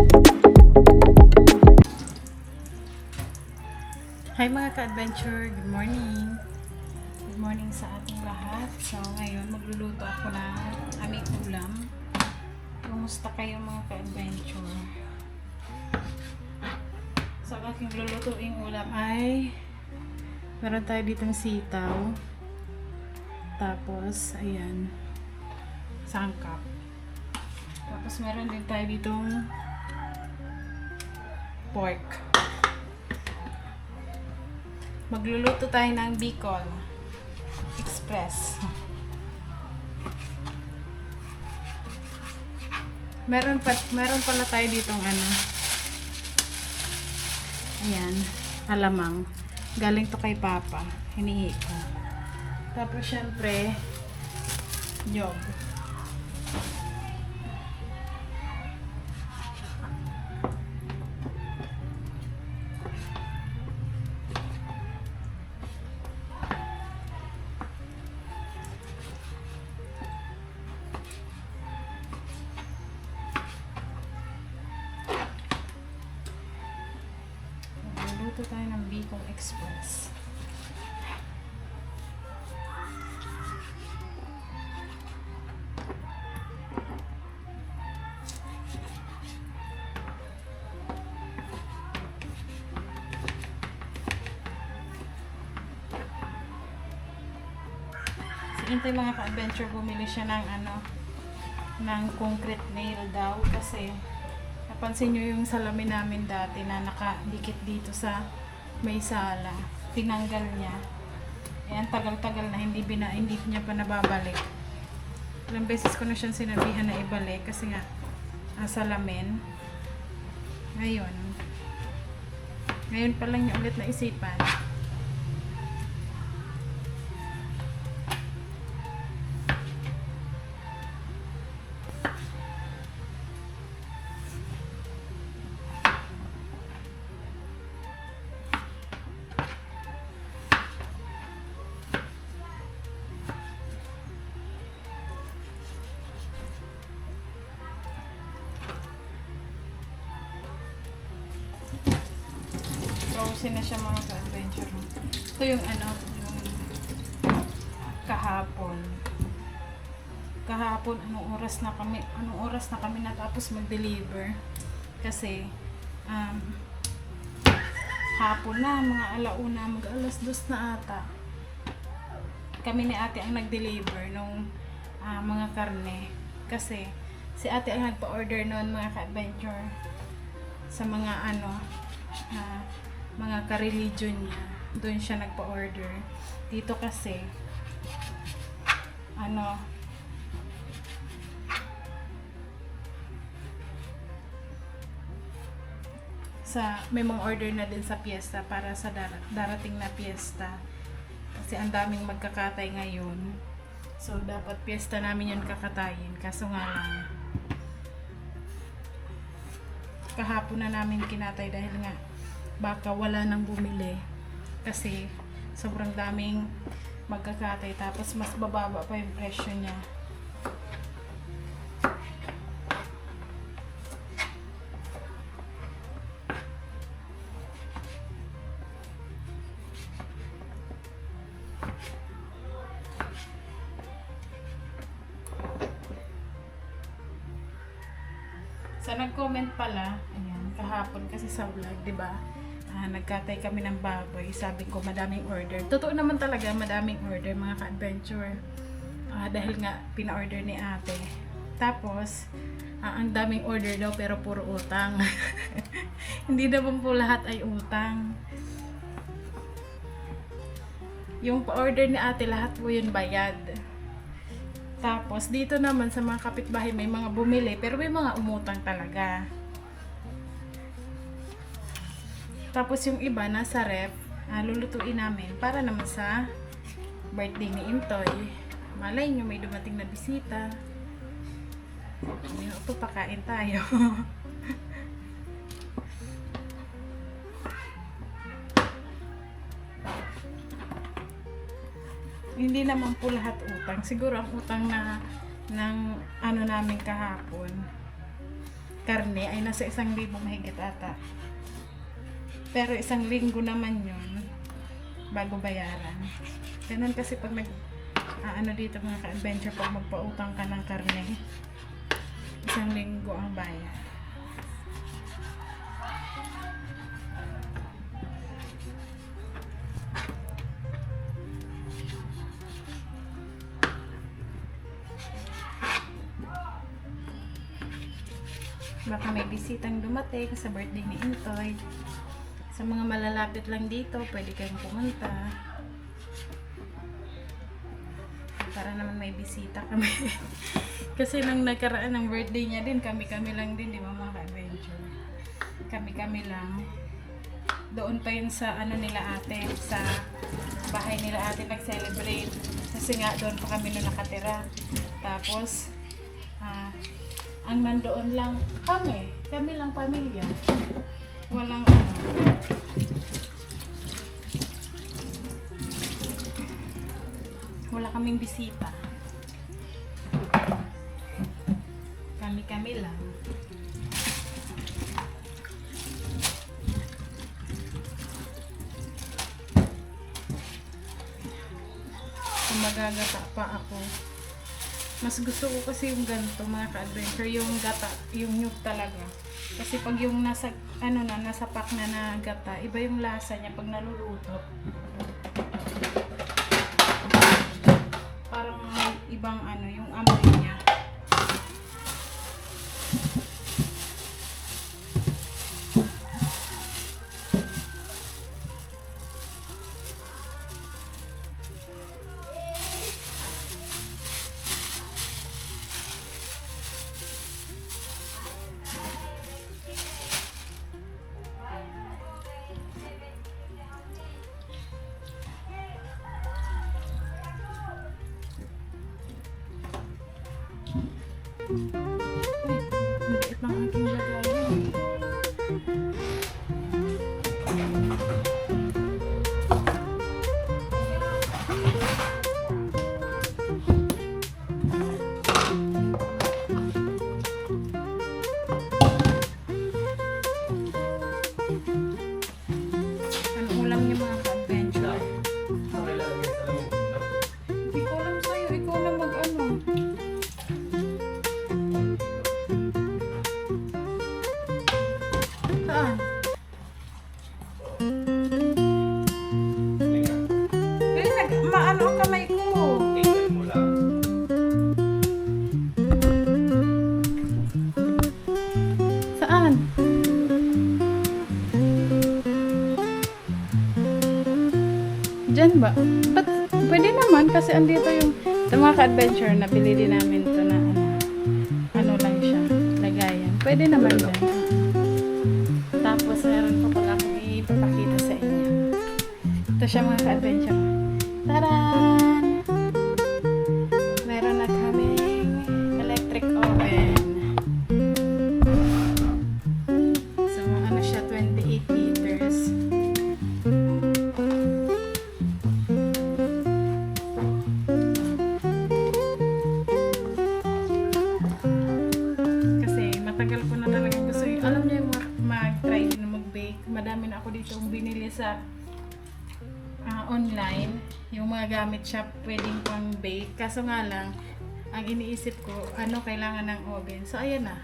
Hi mga ka-adventure, good morning. Good morning sa ating lahat. So ngayon magluluto ako ng aming ulam. Kumusta kayo mga ka-adventure? So ang aking lulutuing ulam ay meron tayo ditong sitaw. Tapos ayan, sangkap. Tapos meron din tayo ditong pork. Magluluto tayo ng Bicol Express. Meron pala tayo ditong ano. Ayan, alamang. Galing to kay Papa. Hinihi ko. Tapos syempre, nyog. Luto tayo ng Bicol Express. Ito yung mga ka-adventure, bumili siya ng ano, ng concrete nail daw kasi napansin nyo yung salamin namin dati na nakadikit dito sa may sala. Tinanggal niya. Ayan, tagal-tagal na hindi niya pa nababalik. Ilang beses ko na siyang sinabihan na ibalik kasi nga ang salamin. Ngayon pa lang niya ulit naisipan. Frozen na siya mga ka-adventure. Ito yung ano, yung kahapon. Anong oras na kami natapos mag-deliver. Kasi, hapon na, mga alauna, mag-alas 2 na ata. Kami ni ate ang nag-deliver nung mga karne. Kasi, si ate ang nagpa-order noon mga ka-adventure sa mga mga ka-religion niya. Doon siya nagpa-order. Dito kasi may mga order na din sa piyesta para sa darating na piyesta. Kasi ang daming magkakatay ngayon. So dapat piyesta namin yun kakatayin. Kaso nga lang kahapon na namin kinatay dahil nga baka wala nang bumili kasi sobrang daming magkakatay tapos mas bababa pa yung presyo niya. So nag-comment pala, ayan, kahapon kasi sa vlog, 'di ba? Nagkatay kami ng baboy. Sabi ko, madaming order. Totoo naman talaga, madaming order mga ka-adventure. Dahil nga, pina-order ni ate. Tapos, ang daming order daw pero puro utang. Hindi naman po lahat ay utang. Yung pa-order ni ate, lahat po yun bayad. Tapos, dito naman sa mga kapitbahay, may mga bumili pero may mga umutang talaga. Tapos yung iba nasa ref, lulutuin namin para naman sa birthday ni Intoy. Malay nyo may dumating na bisita. Ito, pakain tayo. Hindi naman po lahat utang. Siguro ang utang na ng ano namin kahapon karne ay nasa 1,000 mahigit ata. Pero 1 linggo naman yun bago bayaran. Ganun kasi pag ano dito mga ka-adventure, pag magpautang ka ng karne, 1 linggo ang bayad. Baka may bisitang dumating sa birthday ni Intoy. Sa mga malalapit lang dito, pwede kayong pumunta. Para naman may bisita kami. Kasi nung nagkaraan ng birthday niya din, kami-kami lang din, di ba mga ka-adventure? Kami-kami lang. Doon pa yun sa ano nila ate, sa bahay nila ate nag-celebrate. Kasi nga doon pa kami na nakatira. Tapos, ang nandoon lang kami lang pamilya. Walang ano. Wala kaming bisita. Kami lang. Kung magagata pa ako, mas gusto ko kasi yung ganito mga ka-adventure, yung gata, yung nyug talaga. Kasi pag yung nasa nasa pack na gata, iba yung lasa niya pag naluluto. Parang may ibang yung amoy niya. Maliit lang aking lagayan. Anong ulam niyo mga ka-adventure? Hindi ko alam sa'yo. Ikaw na mag-ano. Saan? Maano ang kamay ko. Saan? Diyan ba? But pwede naman kasi andito yung mga ka-adventure na binili namin to na ano lang siya, lagayan. Pwede naman yan. Tapos meron pa pala akong ipapakita sa inyo. Ito siya mga ka-adventure. Taran! Meron na kaming electric oven. So ano siya, 28 liters. Kasi matagal ko na talaga gusto yung, alam niyo yung mag-try din mag-bake. Madami na ako dito binili sa online, yung mga gamit siya pwedeng pang bake. Kaso nga lang, ang iniisip ko, kailangan ng oven. So ayan na.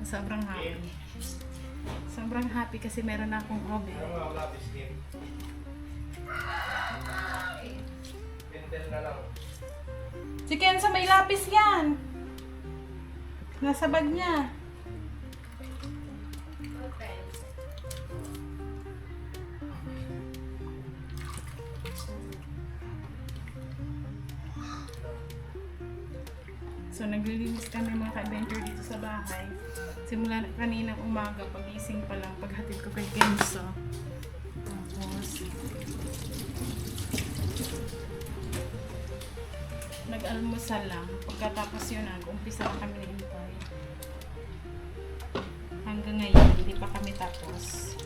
Sobrang happy. Sobrang happy kasi meron na akong oven. Si Kenza, may lapis yan. Nasa bag niya. So, naglilinis kami mga ka-adventure dito sa bahay. Simula kaninang umaga, pagising pa lang, paghatid ko kay Kenzo. Tapos, nag-almusal lang. Pagkatapos yun, umpisa na kami ni Intoy. Hanggang ngayon, hindi pa kami tapos.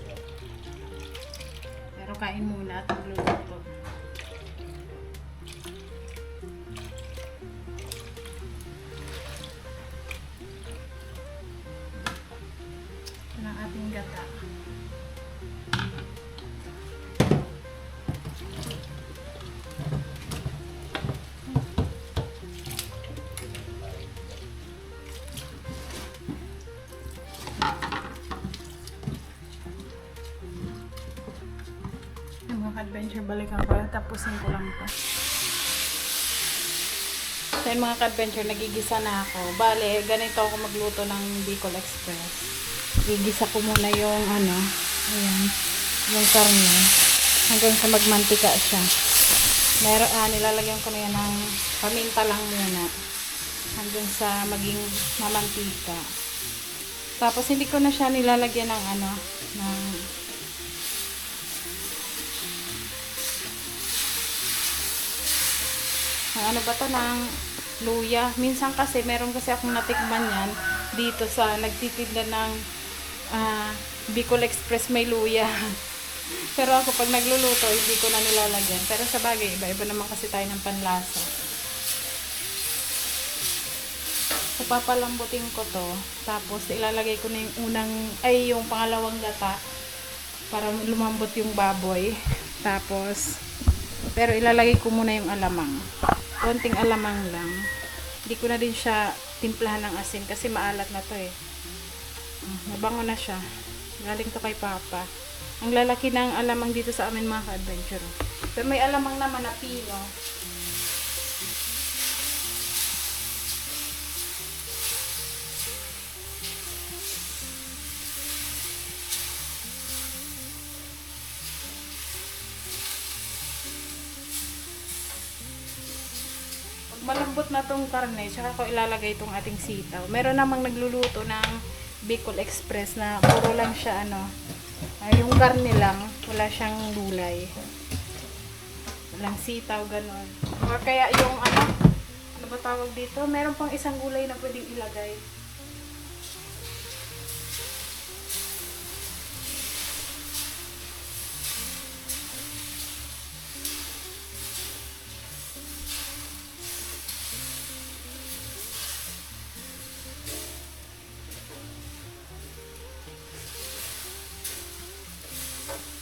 Pero kain muna at magluluto. ating gata. Yung mga adventure, balikan ko. Tapusin ko lang ito. So yung mga ka-adventure, nagigisa na ako. Bale, ganito ako magluto ng Bicol Express. Gigisa ko muna yung ano, ayan, yung karne. Hanggang sa magmantika siya. Nilalagyan ko na yan ng paminta lang muna. Hanggang sa maging mamantika. Tapos hindi ko na siya nilalagyan ng ano, ng ano ba to, ng luya. Minsan kasi, meron kasi akong natikman yan dito sa nagtitinda ng Bicol Express, may luya. Pero ako pag nagluluto, hindi ko na nilalagyan. Pero sa bagay, iba-iba naman kasi tayo ng panlasa. So, papalambutin ko to. Tapos, ilalagay ko na yung pangalawang gata para lumambot yung baboy. Tapos, pero ilalagay ko muna yung alamang. Konting alamang lang. Hindi ko na din siya timplahan ng asin kasi maalat na to eh. Mabango na siya. Galing to kay Papa. Ang lalaki ng alamang dito sa amin mga ka-adventure. Pero may alamang naman na pino. Malambot na tong karne, tsaka ko ilalagay itong ating sitaw. Meron namang nagluluto ng Bicol Express na puro lang siya ano, yung karne lang, wala siyang gulay. Walang sitaw, gano'n. Or kaya yung ano ba tawag dito? Meron pang isang gulay na pwedeng ilagay.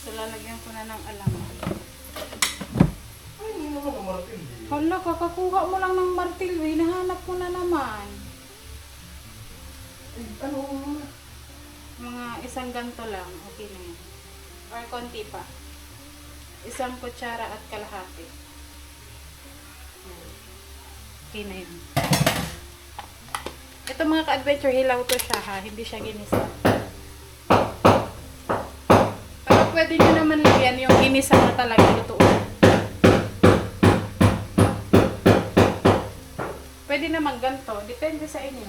So, lalagyan ko na ng alamang. Ay, hindi naman ang martil. Hala, kakakuha mo lang ng martilyo. Hinahanap ko na naman. Ay, ano? Mga isang ganto lang. Okay na yan. Or konti pa. Isang kutsara at kalahati. Okay na yun. Ito mga ka-adventure, hilaw to siya ha. Hindi siya ginisa. Pwede nyo naman lagyan yung ginisa na talaga lutuan. Pwede naman ganito. Depende sa inyo.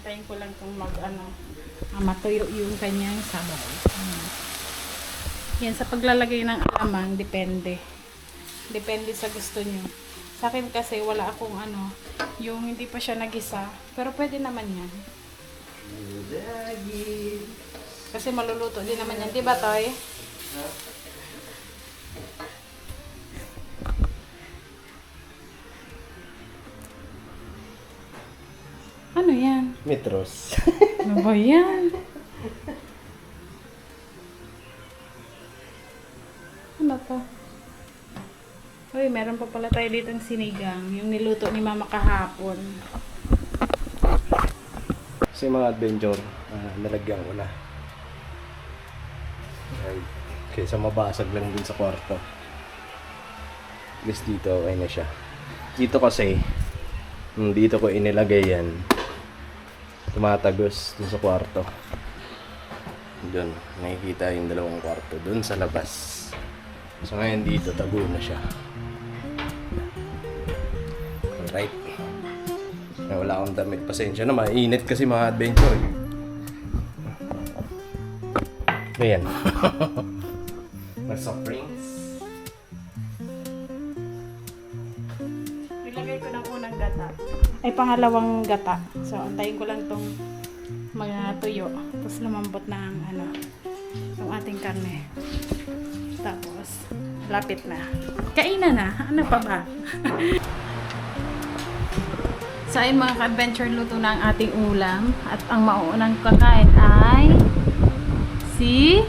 Antayin ko lang kung matuyo yung kanyang sabaw. Yan, sa paglalagay ng alamang, depende. Depende sa gusto nyo. Sa akin kasi, wala akong yung hindi pa siya nagisa. Pero pwede naman yan. Kasi maluluto din naman yan. Diba, Toy? Ano yan? Metros. Ano ba yan? Ano to? Uy, meron pa pala tayo dito ng sinigang. Yung niluto ni Mama kahapon. Kasi mga adventure, nalagyan ko na. Ay, kaysa mabasag lang din sa kwarto. At least dito, okay na siya. Dito kasi, dito ko inilagay yan. Tumatagos dun sa kwarto. Doon, nakikita yung dalawang kwarto. Doon sa labas. So ngayon dito, tago na siya. Alright. Wala akong damit. Pasensya na, mainit kasi mga adventure. Ayan. May soft drinks. May nilagay ko ng unang gata. Ay, pangalawang gata. So, antayin ko lang tong mga tuyo. Tapos lumambot na ang ano, yung ating karne. Tapos, lapit na. Kainan na. Ano pa ba? So, ayun mga ka-adventure, luto na ang ating ulam. At ang mauunang kakain ay si...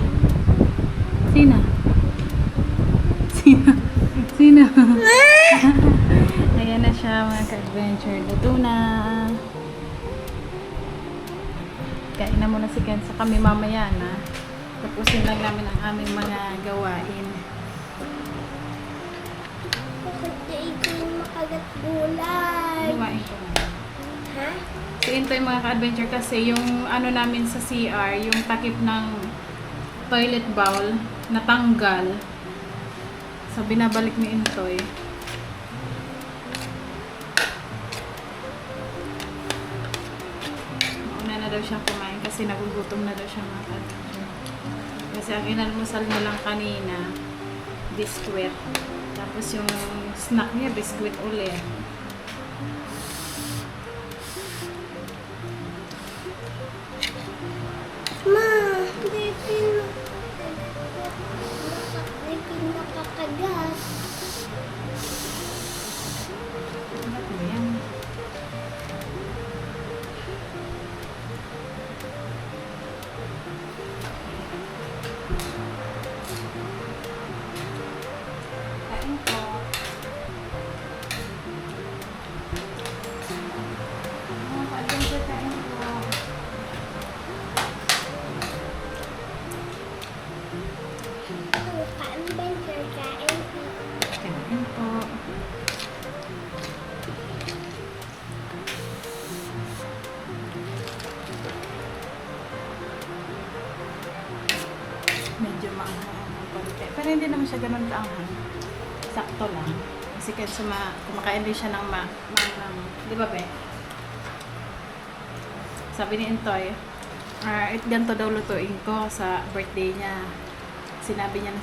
Sino? Sino? Ayan na siya mga ka-adventure. Luto na. Kain na muna si Ken sa kami mamaya na. Tapusin lang namin ang aming mga gawain. Bakit ito yung makagat gulay? Kumain ko na. Ha? So, ito yung mga ka-adventure kasi yung ano namin sa CR, yung takip ng toilet bowl, natanggal. So, binabalik ni Intoy. Mauna na daw siyang kumain kasi nagugutom na daw siya mga ka-adventure. Kasi ang inalmusal niya lang kanina, biskwit. Tapos yung snack niya, biskwit ulit. Ma, hindi nakakagat. Ano ba yan? Kain po. Mga ka-adventure, kain po. Ang ka-adventure kain. Kain po. Medyo maanghang ang konti. Pero hindi naman siya ganun kaanghang. Sakto lang. Kasi kasi kumakain din siya ng maanghang. Di ba, Be? Sabi ni Intoy, ganito daw lutuin ko sa birthday niya. Sinabi niya na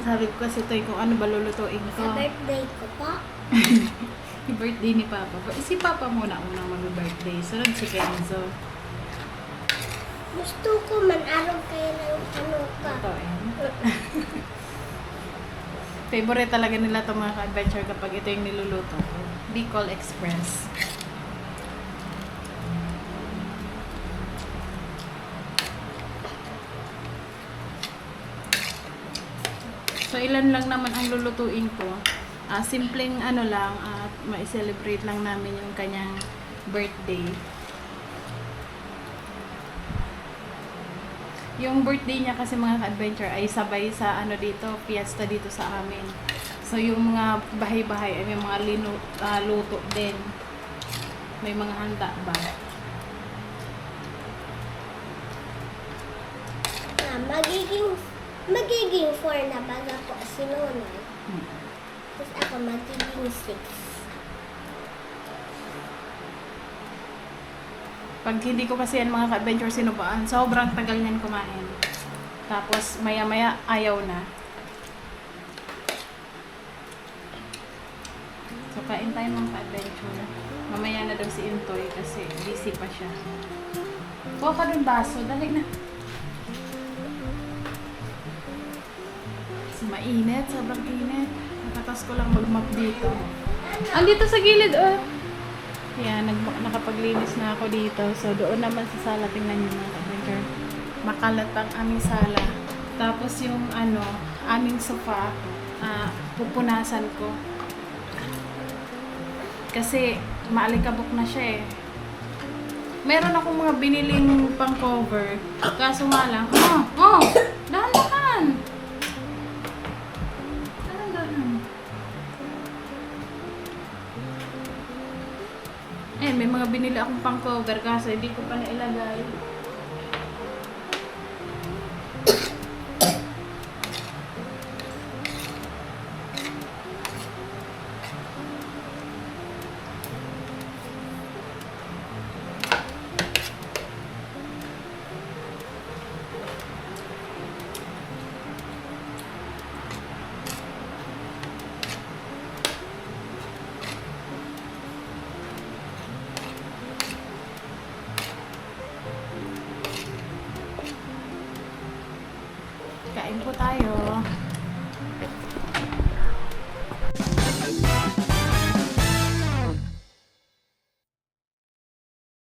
sabi ko kasi Toy kung ano ba lulutuin ko. Sa birthday ko pa. Yung birthday ni Papa. Si Papa muna unang mag-birthday. Sunod si Kenzo. Gusto ko man araw kayo ng ano ka. Ito eh. Favorite talaga nila itong mga ka-adventure kapag ito yung niluluto ko. Bicol Express. So, ilan lang naman ang lulutuin ko. Simpleng ano lang, at ma-celebrate lang namin yung kanyang birthday. Yung birthday niya kasi mga ka-adventure ay sabay sa ano dito, fiesta dito sa amin. So, yung mga bahay-bahay ay may mga luto din. May mga handa ba? Magiging 4 na baga po si Nonoy. Hmm. Tapos ako magiging 6. Pag hindi ko kasi yan mga ka-adventure sinubaan, sobrang tagal niyan kumain. Tapos maya-maya ayaw na. So kain tayo mga ka-adventure. Mamaya na daw si Intoy kasi busy pa siya. Kuha ka dun baso, dali na. Kasi mainit, sobrang init. Nakatas ko lang mag-map dito. Andito sa gilid, oh. Yan, nakapaglinis na ako dito. So, doon naman sa sala, tingnan nyo mga ka-adventure. Makalat ang aming sala. Tapos yung aming sofa, pupunasan ko. Kasi, maalikabok na siya eh. Meron akong mga biniling pang cover. Kaso nga lang, dahan-dahan! Dahan-dahan. May mga binili akong pang cover kasi hindi ko pa nailagay. Kain po tayo.